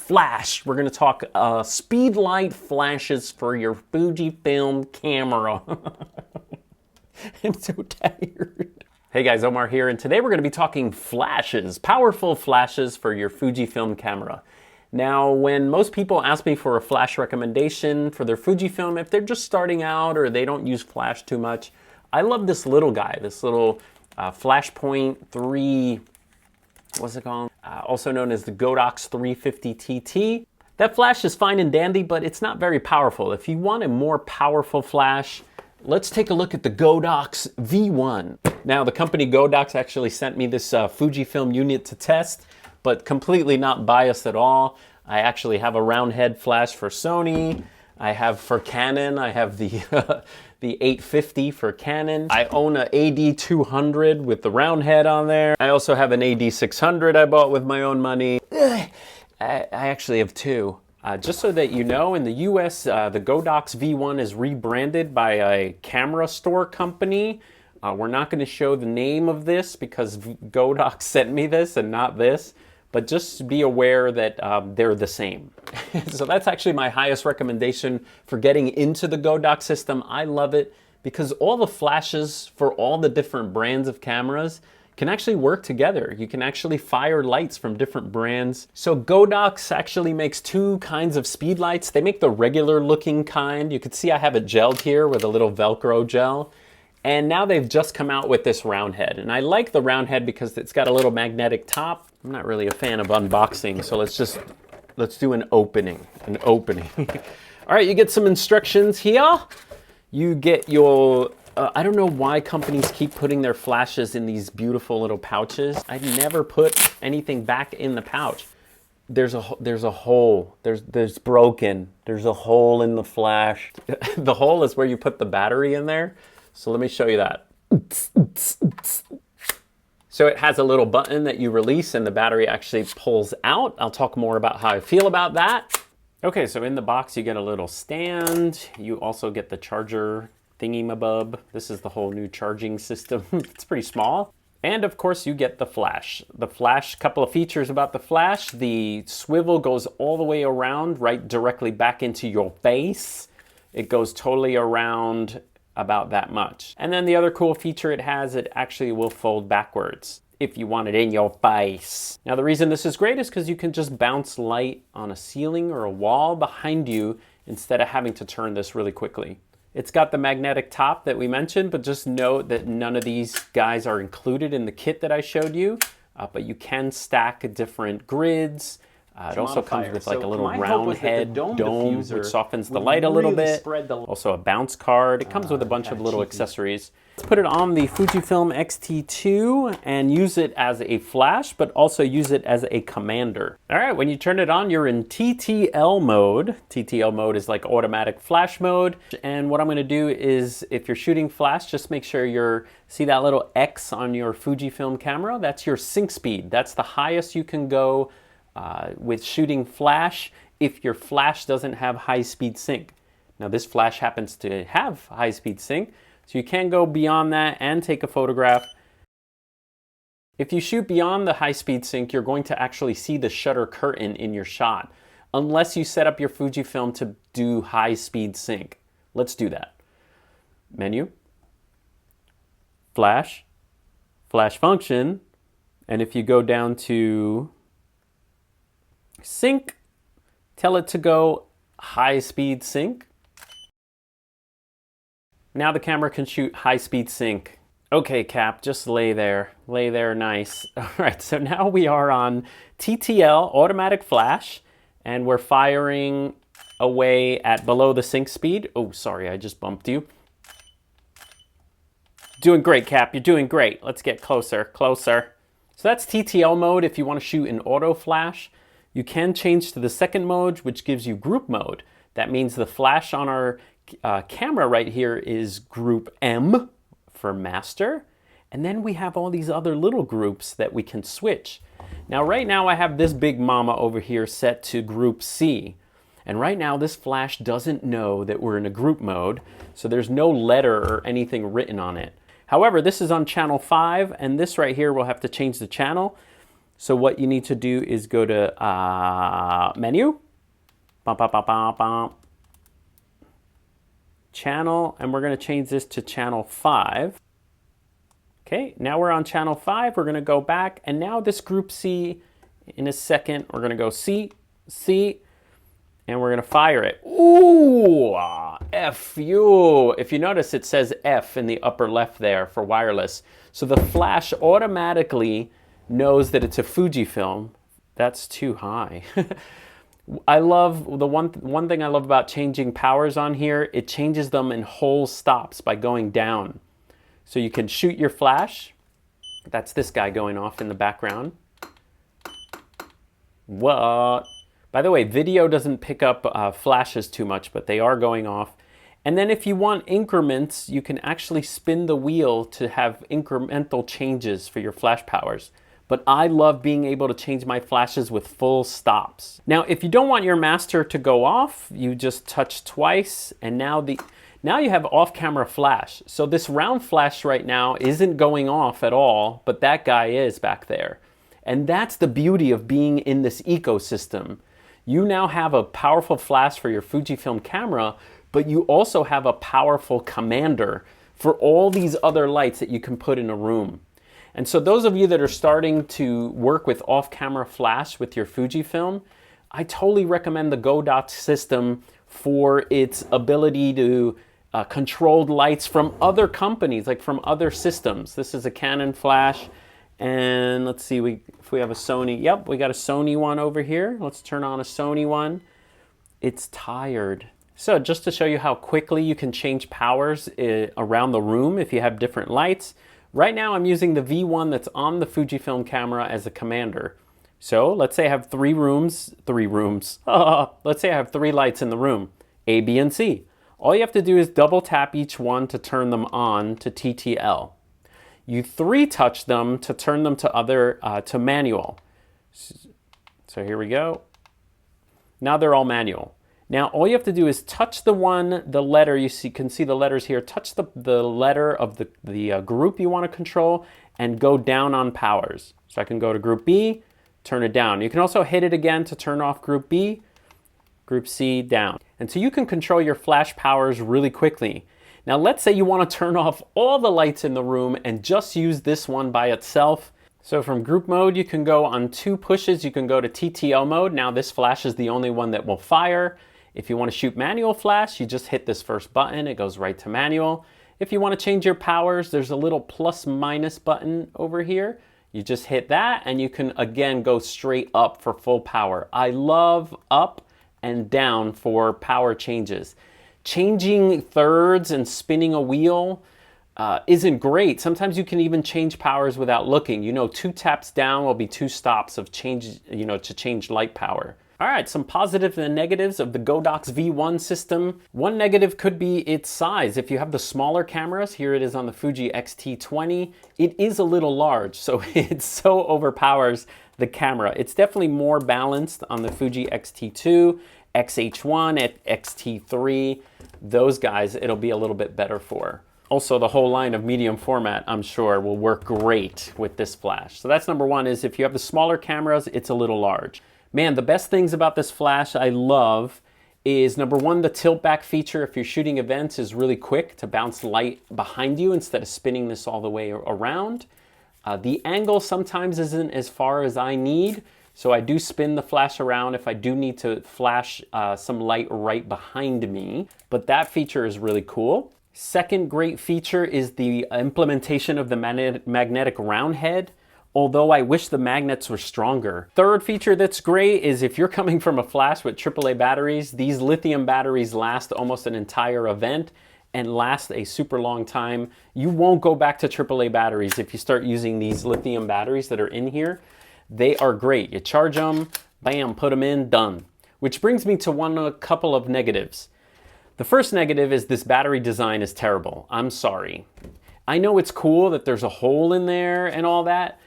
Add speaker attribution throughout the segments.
Speaker 1: flash. We're gonna talk speed light flashes for your Fujifilm camera. I'm so tired. Hey guys, Omar here, and today we're gonna be talking flashes, powerful flashes for your Fujifilm camera. Now, when most people ask me for a flash recommendation for their Fujifilm, if they're just starting out or they don't use flash too much, I love this little guy, this little Flashpoint 3, what's it called? Also known as the Godox 350 TT. That flash is fine and dandy, but it's not very powerful. If you want a more powerful flash, let's take a look at the Godox V1. Now, the company Godox actually sent me this Fujifilm unit to test, but completely not biased at all. I actually have a roundhead flash for Sony. I have for Canon, I have the the 850 for Canon. I own an AD200 with the roundhead on there. I also have an AD600 I bought with my own money. I actually have two. Just so that you know, in the US, the Godox V1 is rebranded by a camera store company. We're not going to show the name of this because Godox sent me this and not this. But just be aware that they're the same. So that's actually my highest recommendation for getting into the Godox system. I love it because all the flashes for all the different brands of cameras can actually work together. You can actually fire lights from different brands. So Godox actually makes two kinds of speed lights. They make the regular looking kind. You can see I have it gelled here with a little Velcro gel. And now they've just come out with this roundhead. And I like the roundhead because it's got a little magnetic top. I'm not really a fan of unboxing, so let's do an opening. All right, you get some instructions here. You get your, I don't know why companies keep putting their flashes in these beautiful little pouches. I never put anything back in the pouch. There's a hole, there's broken. There's a hole in the flash. The hole is where you put the battery in there. So let me show you that. So it has a little button that you release and the battery actually pulls out. I'll talk more about how I feel about that. Okay, so in the box you get a little stand. You also get the charger thingy-mabub. This is the whole new charging system. It's pretty small. And of course you get the flash. The flash, couple of features about the flash. The swivel goes all the way around, right directly back into your face. It goes totally around about that much. And then the other cool feature it has, it actually will fold backwards if you want it in your face. Now the reason this is great is because you can just bounce light on a ceiling or a wall behind you instead of having to turn this really quickly. It's got the magnetic top that we mentioned, but just note that none of these guys are included in the kit that I showed you, but you can stack different grids. It also comes with like a little round head dome, which softens the light a little bit. Also a bounce card. It comes with a bunch of little accessories. Let's put it on the Fujifilm X-T2 and use it as a flash, but also use it as a commander. All right, when you turn it on, you're in TTL mode. TTL mode is like automatic flash mode. And what I'm gonna do is, if you're shooting flash, just make sure see that little X on your Fujifilm camera? That's your sync speed. That's the highest you can go with shooting flash if your flash doesn't have high-speed sync. Now this flash happens to have high-speed sync, so you can go beyond that and take a photograph. If you shoot beyond the high-speed sync, you're going to actually see the shutter curtain in your shot, unless you set up your Fujifilm to do high-speed sync. Let's do that. Menu, flash, flash function, and if you go down to sync, tell it to go high speed sync. Now the camera can shoot high speed sync. Okay, Cap, just lay there nice. All right, so now we are on TTL automatic flash and we're firing away at below the sync speed. Oh, sorry, I just bumped you. Doing great, Cap, you're doing great. Let's get closer. So that's TTL mode if you want to shoot in auto flash. You can change to the second mode, which gives you group mode. That means the flash on our camera right here is group M for master. And then we have all these other little groups that we can switch. Now, right now I have this big mama over here set to group C. And right now this flash doesn't know that we're in a group mode, so there's no letter or anything written on it. However, this is on channel 5, and this right here will have to change the channel. So what you need to do is go to menu, bum, bum, bum, bum, bum, channel, and we're going to change this to channel 5. Okay, now we're on channel 5. We're going to go back, and now this group C, in a second, we're going to go C, C, and we're going to fire it. Ooh, F you. If you notice, it says F in the upper left there for wireless. So the flash automatically knows that it's a Fujifilm. That's too high. I love, the one thing I love about changing powers on here, it changes them in whole stops by going down. So you can shoot your flash. That's this guy going off in the background. What? By the way, video doesn't pick up flashes too much, but they are going off. And then if you want increments, you can actually spin the wheel to have incremental changes for your flash powers. But I love being able to change my flashes with full stops. Now, if you don't want your master to go off, you just touch twice, and now you have off-camera flash. So this round flash right now isn't going off at all, but that guy is back there. And that's the beauty of being in this ecosystem. You now have a powerful flash for your Fujifilm camera, but you also have a powerful commander for all these other lights that you can put in a room. And so those of you that are starting to work with off-camera flash with your Fujifilm, I totally recommend the Godox system for its ability to control lights from other companies, like from other systems. This is a Canon flash, and let's see if we have a Sony. Yep, we got a Sony one over here. Let's turn on a Sony one. It's tired. So just to show you how quickly you can change powers around the room if you have different lights. Right now I'm using the V1 that's on the Fujifilm camera as a commander. So let's say I have three rooms. Let's say I have 3 lights in the room, A, B, and C. All you have to do is double tap each one to turn them on to TTL. You 3-touch them to turn them to manual. So here we go. Now they're all manual. Now all you have to do is touch the letter, you can see the letters here, touch the letter of the group you want to control and go down on powers. So I can go to group B, turn it down. You can also hit it again to turn off group B, group C, down. And so you can control your flash powers really quickly. Now let's say you want to turn off all the lights in the room and just use this one by itself. So from group mode, you can go on 2 pushes, you can go to TTL mode. Now this flash is the only one that will fire. If you want to shoot manual flash, you just hit this first button, it goes right to manual. If you want to change your powers, there's a little plus minus button over here. You just hit that and you can again go straight up for full power. I love up and down for power changes. Changing thirds and spinning a wheel isn't great. Sometimes you can even change powers without looking. 2 taps down will be 2 stops of change, to change light power. All right, some positives and negatives of the Godox V1 system. One negative could be its size. If you have the smaller cameras, here it is on the Fuji X-T20, it is a little large, so it so overpowers the camera. It's definitely more balanced on the Fuji X-T2, X-H1, X-T3. Those guys, it'll be a little bit better for. Also, the whole line of medium format, I'm sure, will work great with this flash. So that's number one, is if you have the smaller cameras, it's a little large. Man, the best things about this flash I love is number one, the tilt back feature if you're shooting events is really quick to bounce light behind you instead of spinning this all the way around. The angle sometimes isn't as far as I need, so I do spin the flash around if I do need to flash some light right behind me, but that feature is really cool. Second great feature is the implementation of the magnetic roundhead, although I wish the magnets were stronger. Third feature that's great is if you're coming from a flash with AAA batteries, these lithium batteries last almost an entire event and last a super long time. You won't go back to AAA batteries if you start using these lithium batteries that are in here. They are great. You charge them, bam, put them in, done. Which brings me to a couple of negatives. The first negative is this battery design is terrible. I'm sorry. I know it's cool that there's a hole in there and all that,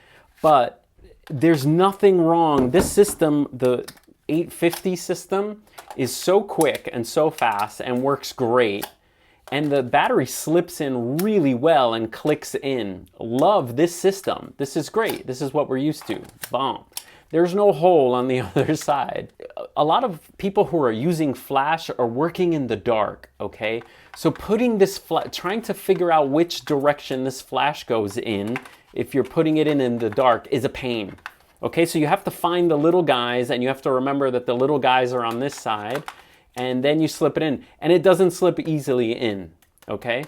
Speaker 1: but there's nothing wrong. This system, the 850 system, is so quick and so fast and works great. and the battery slips in really well and clicks in. Love this system. This is great. This is what we're used to. Boom. There's no hole on the other side. A lot of people who are using flash are working in the dark, okay? So putting this, trying to figure out which direction this flash goes in, if you're putting it in the dark, is a pain. Okay, so you have to find the little guys, and you have to remember that the little guys are on this side, and then you slip it in. And it doesn't slip easily in, okay?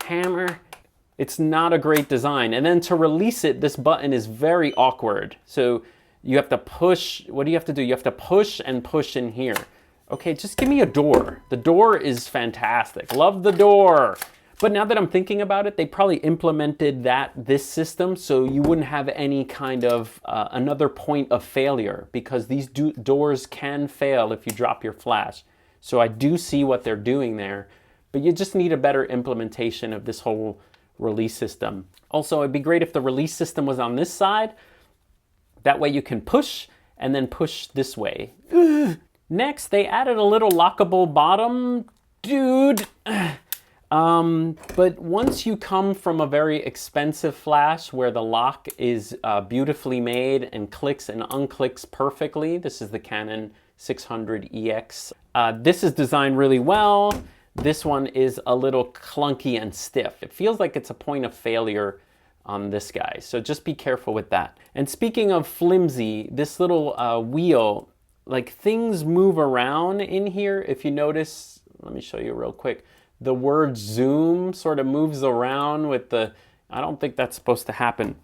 Speaker 1: Hammer. It's not a great design. And then to release it, this button is very awkward. So you have to push. What do you have to do? You have to push and push in here. Okay, just give me a door. The door is fantastic. Love the door. But now that I'm thinking about it, they probably implemented this system so you wouldn't have any kind of another point of failure, because these doors can fail if you drop your flash. So I do see what they're doing there, but you just need a better implementation of this whole release system. Also, it'd be great if the release system was on this side. That way you can push and then push this way. Next, they added a little lockable bottom. Dude. But once you come from a very expensive flash where the lock is beautifully made and clicks and unclicks perfectly, this is the Canon 600EX. This is designed really well. This one is a little clunky and stiff. It feels like it's a point of failure on this guy, so just be careful with that. And speaking of flimsy, this little wheel, like, things move around in here. If you notice, let me show you real quick. The word zoom sort of moves around with the, I don't think that's supposed to happen.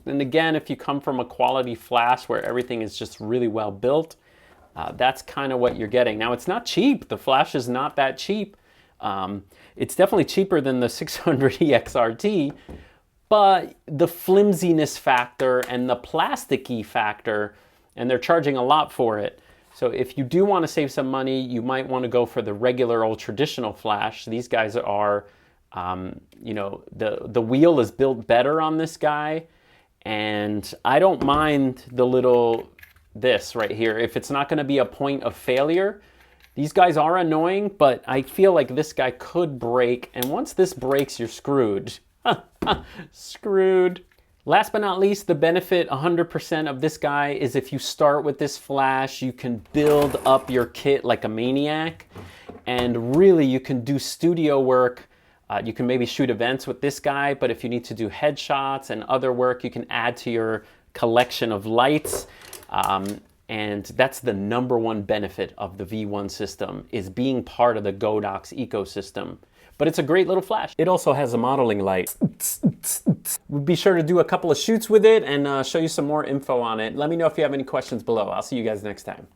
Speaker 1: And again, if you come from a quality flash where everything is just really well built, that's kind of what you're getting. Now, it's not cheap. The flash is not that cheap. It's definitely cheaper than the 600EX RT, but the flimsiness factor and the plasticky factor, and they're charging a lot for it. So if you do want to save some money, you might want to go for the regular old traditional flash. These guys are, you know, the wheel is built better on this guy, and I don't mind this right here. If it's not going to be a point of failure, these guys are annoying, but I feel like this guy could break, and once this breaks, you're screwed. Screwed. Last but not least, the benefit 100% of this guy is if you start with this flash, you can build up your kit like a maniac, and really you can do studio work. You can maybe shoot events with this guy, but if you need to do headshots and other work, you can add to your collection of lights. And that's the ¡1 benefit of the V1 system, is being part of the Godox ecosystem. But it's a great little flash. It also has a modeling light. We'll be sure to do a couple of shoots with it and show you some more info on it. Let me know if you have any questions below. I'll see you guys next time.